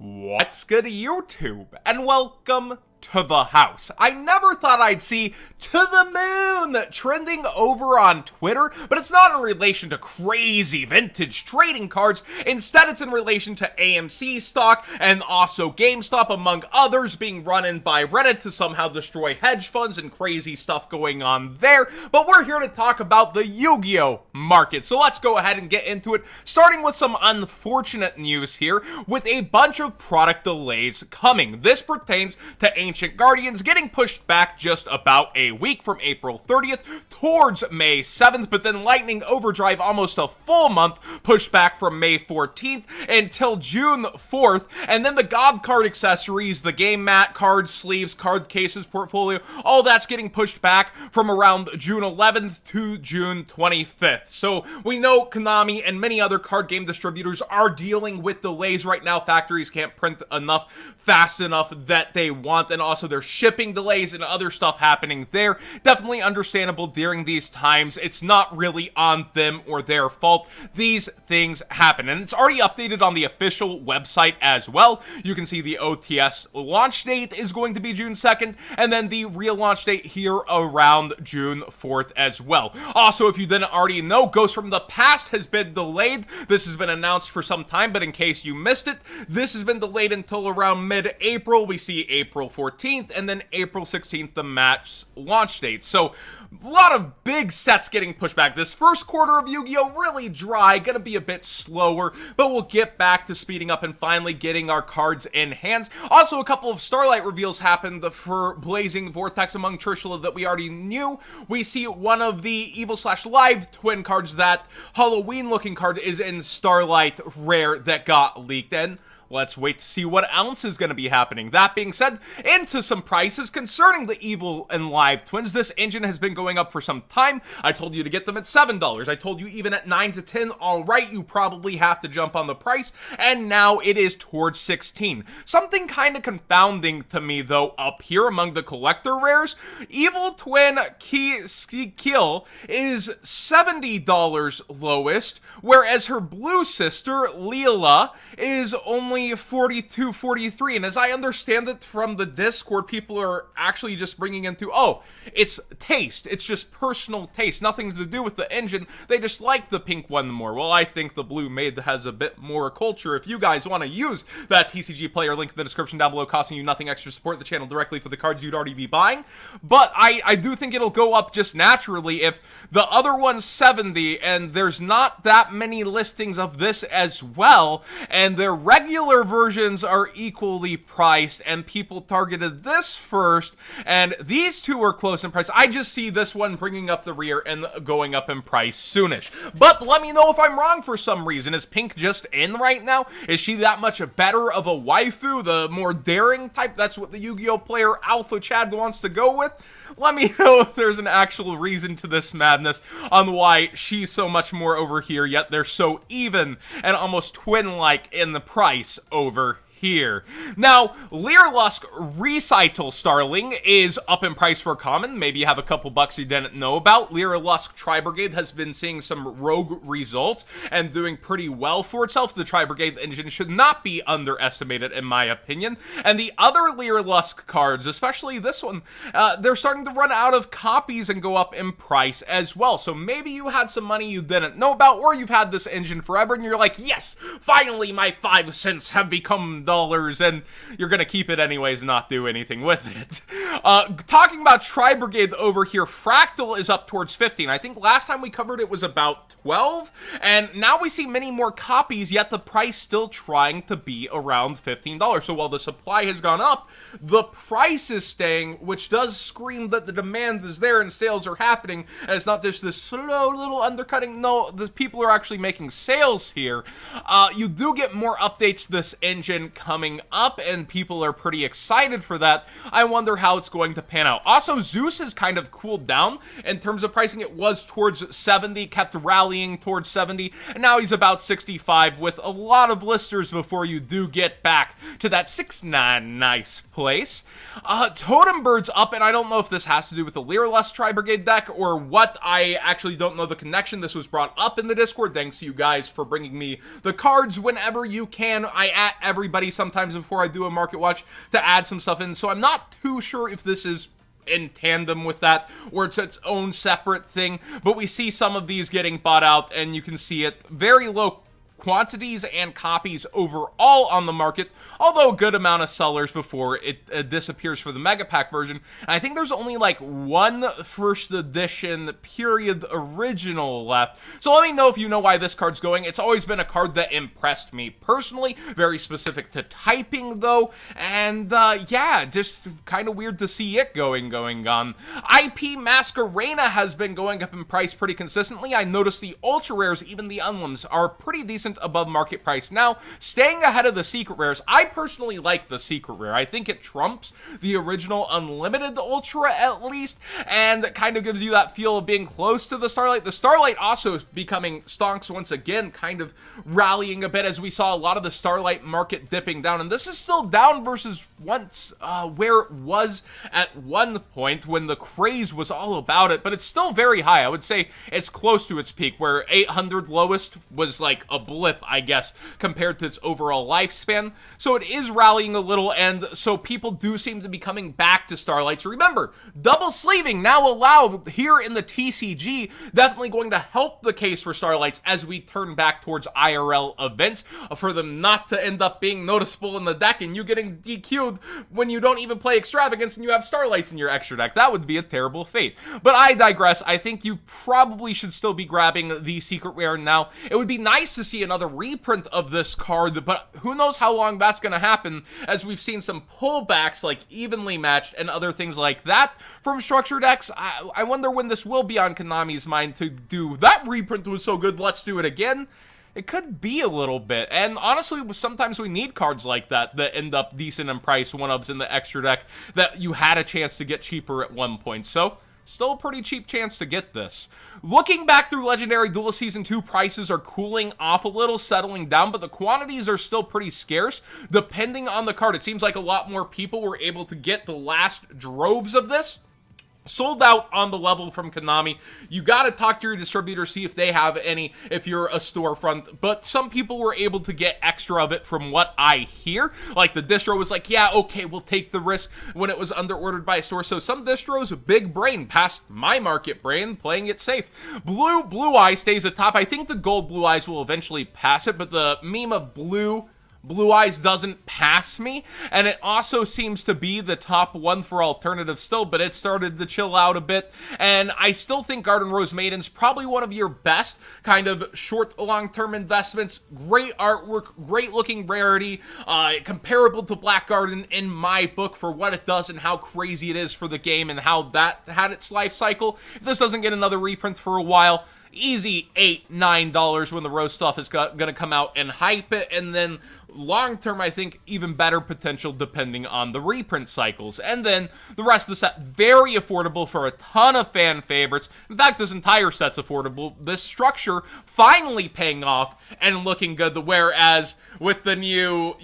What's good, YouTube? And welcome to the house. I never thought I'd see "to the moon" trending over on Twitter, but it's not in relation to crazy vintage trading cards. Instead, it's in relation to AMC stock and also GameStop, among others, being run in by Reddit to somehow destroy hedge funds and crazy stuff going on there. But we're here to talk about the Yu-Gi-Oh! Market, so let's go ahead and get into it, starting with some unfortunate news here, with a bunch of product delays coming. This pertains to Ancient Guardians getting pushed back just about a week from April 30th towards May 7th, but then Lightning Overdrive almost a full month pushed back from May 14th until June 4th, and then the God card accessories, the game mat, cards, sleeves, card cases, portfolio, all that's getting pushed back from around June 11th to June 25th. So we know Konami and many other card game distributors are dealing with delays right now. Factories can't print enough fast enough that they want, and also there's shipping delays and other stuff happening there. Definitely understandable during these times. It's not really on them or their fault. These things happen, and it's already updated on the official website as well. You can see the OTS launch date is going to be June 2nd, and then the real launch date here around June 4th as well. Also, if you didn't already know, Ghost from the Past has been delayed. This has been announced for some time, but in case you missed it, this has been delayed until around mid-April. We see April 14th, and then April 16th, the match launch date. So, a lot of big sets getting pushed back. This first quarter of Yu-Gi-Oh! Really dry, gonna be a bit slower, but we'll get back to speeding up and finally getting our cards in hands. Also, a couple of Starlight Reveals happened for Blazing Vortex among Trishula that we already knew. We see one of the Evil/Live twin cards, that Halloween-looking card, is in Starlight Rare that got leaked in. Let's wait to see what else is going to be happening. That being said, into some prices concerning the Evil and Live twins. This engine has been going up for some time. I told you to get them at $7. I told you even at $9 to $10, all right, you probably have to jump on the price, and now it is towards $16. Something kind of confounding to me, though, up here among the collector rares. Evil twin Kill is $70 lowest, whereas her blue sister, Leela, is only $42, $43, and as I understand it from the Discord, people are actually just bringing into, oh, it's taste, it's just personal taste, nothing to do with the engine, they just like the pink one more. Well, I think the blue maid has a bit more culture. If you guys want to use that TCG player, link in the description down below, costing you nothing extra, support the channel directly for the cards you'd already be buying, but I do think it'll go up just naturally. If the other one's 70, and there's not that many listings of this as well, and their regular versions are equally priced, and people targeted this first, and these two are close in price, I just see this one bringing up the rear and going up in price soonish. But let me know if I'm wrong for some reason. Is Pink just in right now? Is she that much better of a waifu, the more daring type? That's what the Yu-Gi-Oh! Player Alpha Chad wants to go with. Let me know if there's an actual reason to this madness on why she's so much more over here, yet they're so even and almost twin-like in the price over here. Now, Leerlusk Recital Starling is up in price for common. Maybe you have a couple bucks you didn't know about. Leerlusk Tri-Brigade has been seeing some rogue results and doing pretty well for itself. The Tri-Brigade engine should not be underestimated, in my opinion. And the other Leerlusk cards, especially this one, they're starting to run out of copies and go up in price as well. So maybe you had some money you didn't know about, or you've had this engine forever and you're like, yes, finally my 5 cents have become dollars, and you're gonna keep it anyways and not do anything with it. Talking about Tri-Brigade over here, Fractal is up towards 15. I think last time we covered it was about 12, and now we see many more copies, yet the price still trying to be around $15. So while the supply has gone up, the price is staying, which does scream that the demand is there and sales are happening, and it's not just this slow little undercutting. No, the people are actually making sales here. You do get more updates to this engine coming up, and people are pretty excited for that. I wonder how it's going to pan out. Also, Zeus has kind of cooled down in terms of pricing. It was towards 70, kept rallying towards 70, and now he's about 65 with a lot of listers before you do get back to that 69 nice place. Totem Bird's up, and I don't know if this has to do with the Leerlusk Tri-Brigade deck or what. I actually don't know the connection. This was brought up in the Discord. Thanks to you guys for bringing me the cards whenever you can. I at everybody already sometimes before I do a market watch to add some stuff in. So I'm not too sure if this is in tandem with that or it's its own separate thing, but we see some of these getting bought out, and you can see it very low quantities and copies overall on the market, although a good amount of sellers before it disappears for the Mega Pack version. And I think there's only like one first edition period original left. So let me know if you know why this card's going. It's always been a card that impressed me personally, very specific to typing though, and yeah, just kind of weird to see it going on. IP Masquerena has been going up in price pretty consistently. I noticed the ultra rares, even the unlims, are pretty decent above market price now, staying ahead of the secret rares. I personally like the secret rare. I think it trumps the original unlimited ultra at least, and it kind of gives you that feel of being close to the Starlight. The Starlight also becoming stonks once again, kind of rallying a bit as we saw a lot of the Starlight market dipping down, and this is still down versus once where it was at one point when the craze was all about it, but it's still very high. I would say it's close to its peak, where 800 lowest was like a blip, I guess, compared to its overall lifespan. So it is rallying a little, and so people do seem to be coming back to Starlights. Remember, double sleeving now allowed here in the TCG, definitely going to help the case for Starlights as we turn back towards IRL events, for them not to end up being noticeable in the deck and you getting DQ'd when you don't even play Extravagance and you have Starlights in your extra deck. That would be a terrible fate. But I digress. I think you probably should still be grabbing the secret rare now. It would be nice to see another reprint of this card, but who knows how long that's going to happen, as we've seen some pullbacks like Evenly Matched and other things like that from structured decks. I wonder when this will be on Konami's mind to do that reprint was so good, let's do it again. It could be a little bit, and honestly, sometimes we need cards like that that end up decent in price, one-ofs in the extra deck that you had a chance to get cheaper at one point. So still a pretty cheap chance to get this. Looking back through Legendary Duel Season 2, prices are cooling off a little, settling down, but the quantities are still pretty scarce, depending on the card. It seems like a lot more people were able to get the last droves of this. Sold out on the level from Konami. You gotta talk to your distributor, see if they have any, if you're a storefront, but some people were able to get extra of it from what I hear. Like the distro was like, yeah, okay, we'll take the risk when it was under-ordered by a store. So some distros, big brain, past my market brain, playing it safe. Blue Eye stays atop. I think the gold Blue Eyes will eventually pass it, but the meme of Blue Eyes doesn't pass me, and it also seems to be the top one for alternative still, but it started to chill out a bit, and I still think Garden Rose Maiden's probably one of your best kind of short long-term investments. Great artwork, great looking rarity, comparable to Black Garden in my book for what it does and how crazy it is for the game and how that had its life cycle. If this doesn't get another reprint for a while, easy $8-9 when the Rose stuff is gonna come out and hype it, and then long term, I think even better potential depending on the reprint cycles. And then the rest of the set, very affordable for a ton of fan favorites. In fact, this entire set's affordable. This structure finally paying off and looking good, whereas with the new,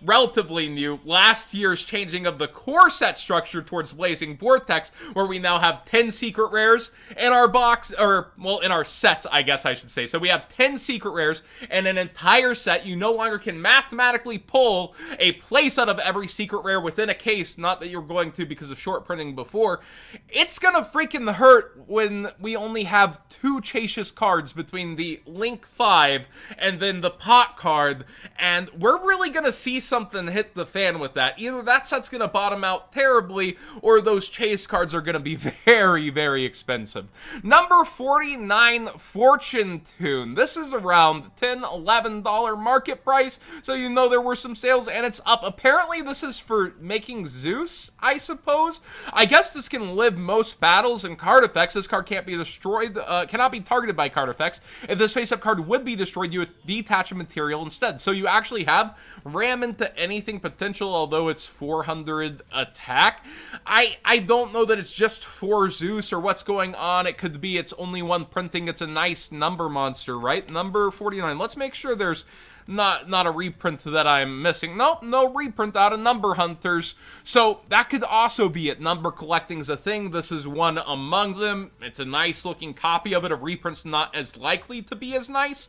relatively new, last year's changing of the core set structure towards Blazing Vortex, where we now have 10 secret rares in our box, or, well, in our sets, I guess I should say. So we have 10 secret rares and an entire set. You no longer can mathematically pull a place out of every secret rare within a case, not that you're going to because of short printing before. It's gonna freaking hurt when we only have 2 Chasius cards between the Link 5 and then the Pot card, and we're really gonna see something hit the fan with that. Either that set's gonna bottom out terribly, or those Chase cards are gonna be very, very expensive. Number 49, Fortune Tune. This is around $10-11 market price, so you know there were some sales, and it's up. Apparently this is for making Zeus, I suppose. I guess this can live most battles and card effects. This card can't be destroyed, cannot be targeted by card effects. If this face-up card would be destroyed, you would detach a material instead. So you actually have ram into anything potential, although it's 400 attack. I don't know that it's just for Zeus or what's going on. It could be it's only one printing. It's a nice number monster, right? Number 49. Let's make sure there's not a reprint that I'm missing. Nope, no reprint out of Number Hunters. So that could also be it. Number collecting is a thing. This is one among them. It's a nice looking copy of it. A reprint's not as likely to be as nice.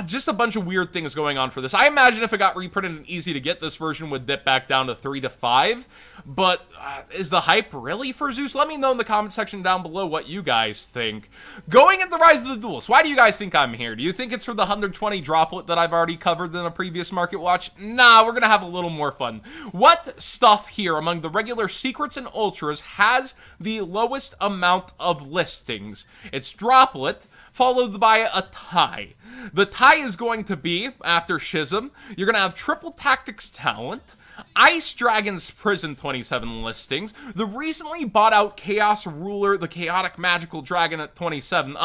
just a bunch of weird things going on for this. I imagine if it got reprinted and easy to get, this version would dip back down to 3 to 5. But is the hype really for Zeus? Let me know in the comment section down below what you guys think. Going into Rise of the Duelists, why do you guys think I'm here? Do you think it's for the 120 droplet that I've already covered in a previous Market Watch? Nah, we're gonna have a little more fun. What stuff here among the regular secrets and ultras has the lowest amount of listings? It's droplet, followed by a tie. The tie is going to be, after Schism, you're going to have Triple Tactics Talent, Ice Dragon's Prison 27 listings, the recently bought out Chaos Ruler, the Chaotic Magical Dragon at 27.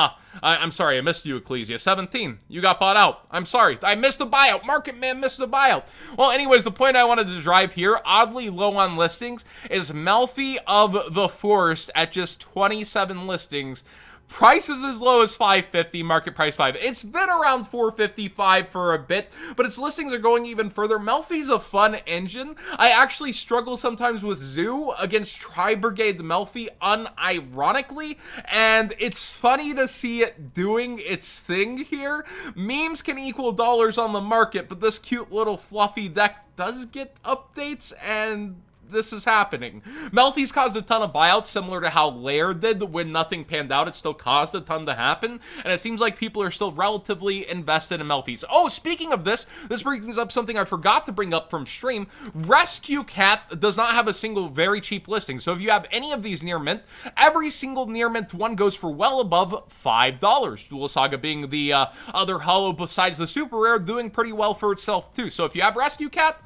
I'm sorry, I missed you, Ecclesia. 17, you got bought out. I'm sorry, I missed the buyout. Market Man missed the buyout. Well, anyways, the point I wanted to drive here, oddly low on listings, is Melfi of the Forest at just 27 listings. Prices as low as $550, market price 5. It's been around $455 for a bit, but its listings are going even further. Melfi's a fun engine. I actually struggle sometimes with Zoo against Tri-Brigade Melfi, unironically, and it's funny to see it doing its thing here. Memes can equal dollars on the market, but this cute little fluffy deck does get updates, and this is happening. Melfi's caused a ton of buyouts, similar to how Lair did. When nothing panned out, it still caused a ton to happen, and it seems like people are still relatively invested in Melfi's. Oh, speaking of this brings up something I forgot to bring up from stream. Rescue Cat does not have a single very cheap listing, so if you have any of these near mint, every single near mint one goes for well above $5. Duel Saga being the other holo besides the super rare, doing pretty well for itself too. So if you have Rescue Cat,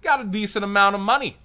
got a decent amount of money.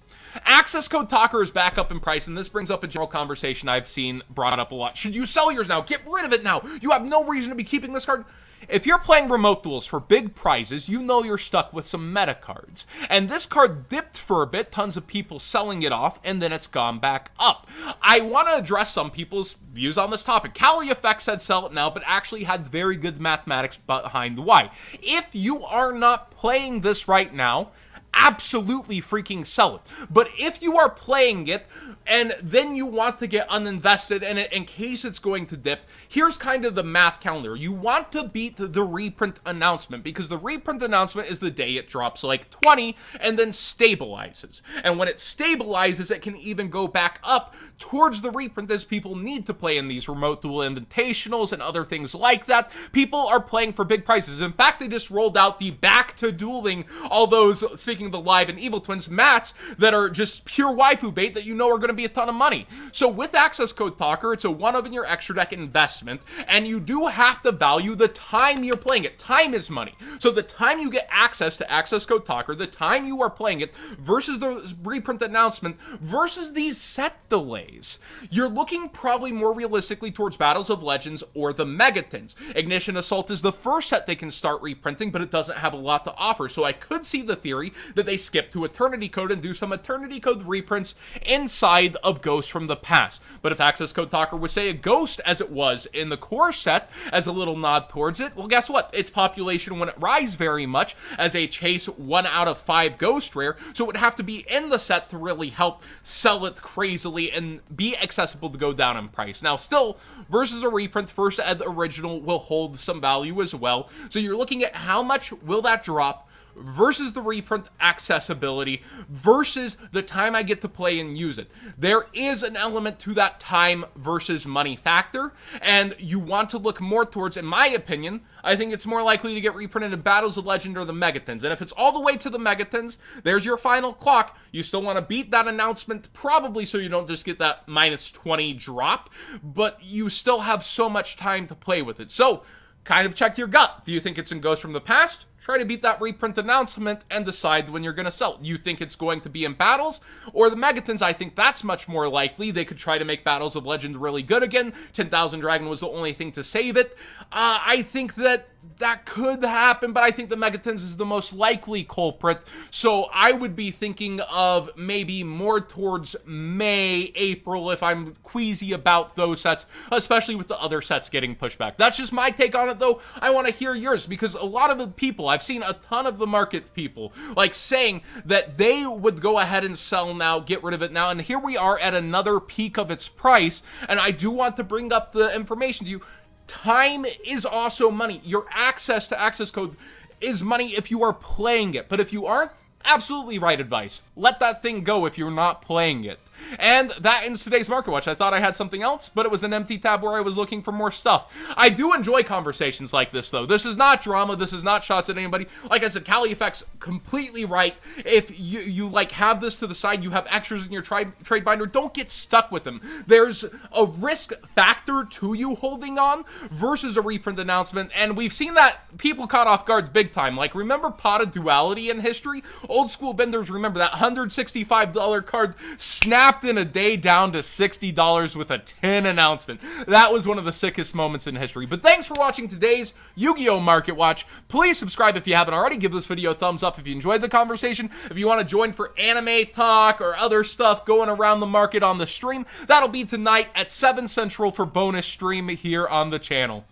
Access code Talker is back up in price, and this brings up a general conversation I've seen brought up a lot. Should you sell yours now? Get rid of it now. You have no reason to be keeping this card. If you're playing remote duels for big prizes, you know you're stuck with some meta cards. And this card dipped for a bit, tons of people selling it off, and then it's gone back up. I want to address some people's views on this topic. Cali Effect said sell it now, but actually had very good mathematics behind why. If you are not playing this right now, absolutely freaking sell it. But if you are playing it and then you want to get uninvested in it in case it's going to dip, here's kind of the math calendar. You want to beat the reprint announcement, because the reprint announcement is the day it drops like 20 and then stabilizes. And when it stabilizes, it can even go back up towards the reprint, as people need to play in these remote duel invitationals and other things like that. People are playing for big prices. In fact, they just rolled out the back to dueling, all those, speaking of the Live and Evil Twins mats that are just pure waifu bait that you know are going to be a ton of money. So with access code Talker, it's a one of in your extra deck investment, and you do have to value the time you're playing it. Time is money. So the time you get access to access code Talker, the time you are playing it versus the reprint announcement versus these set delays, you're looking probably more realistically towards Battles of Legends or the Megatons. Ignition Assault is the first set they can start reprinting, but it doesn't have a lot to offer. So I could see the theory that they skip to Eternity Code and do some Eternity Code reprints inside of Ghost from the past. But if access code Talker would say a Ghost as it was in the core set as a little nod towards it, well, guess what? Its population wouldn't rise very much as a chase 1 out of 5 Ghost rare, so it would have to be in the set to really help sell it crazily and be accessible to go down in price. Now, still, versus a reprint, first ed original will hold some value as well. So you're looking at how much will that drop versus the reprint accessibility versus the time I get to play and use it. There is an element to that time versus money factor, and you want to look more towards, in my opinion, I think it's more likely to get reprinted in Battles of Legend or the Megatons. And if it's all the way to the Megatons, there's your final clock. You still want to beat that announcement, probably so you don't just get that -20 drop, but you still have so much time to play with it. So, kind of check your gut. Do you think it's in Ghost from the Past? Try to beat that reprint announcement and decide when you're going to sell it. You think it's going to be in Battles or the Megatons? I think that's much more likely. They could try to make Battles of Legend really good again. 10,000 Dragon was the only thing to save it. I think that could happen, but I think the Megatons is the most likely culprit. So I would be thinking of maybe more towards May, April, if I'm queasy about those sets, especially with the other sets getting pushed back. That's just my take on it, though. I want to hear yours, because a lot of the people, I've seen a ton of the market people, like, saying that they would go ahead and sell now, get rid of it now, and here we are at another peak of its price, and I do want to bring up the information to you. time is also money. Your access to access code is money if you are playing it. But if you aren't, absolutely right advice. Let that thing go if you're not playing it. And that ends today's Market Watch. I thought I had something else, but it was an empty tab where I was looking for more stuff. I do enjoy conversations like this, though. This is not drama. This is not shots at anybody. Like I said, Cali Effect's completely right. If you like have this to the side, you have extras in your trade binder, don't get stuck with them. There's a risk factor to you holding on versus a reprint announcement, and we've seen that people caught off guard big time. Like, remember Pot of Duality in history? Old school vendors remember that $165 card snapped in a day down to $60 with a 10 announcement. That was one of the sickest moments in history. But thanks for watching today's Yu-Gi-Oh! Market Watch. Please subscribe if you haven't already. Give this video a thumbs up if you enjoyed the conversation. If you want to join for anime talk or other stuff going around the market on the stream, that'll be tonight at 7 Central for bonus stream here on the channel.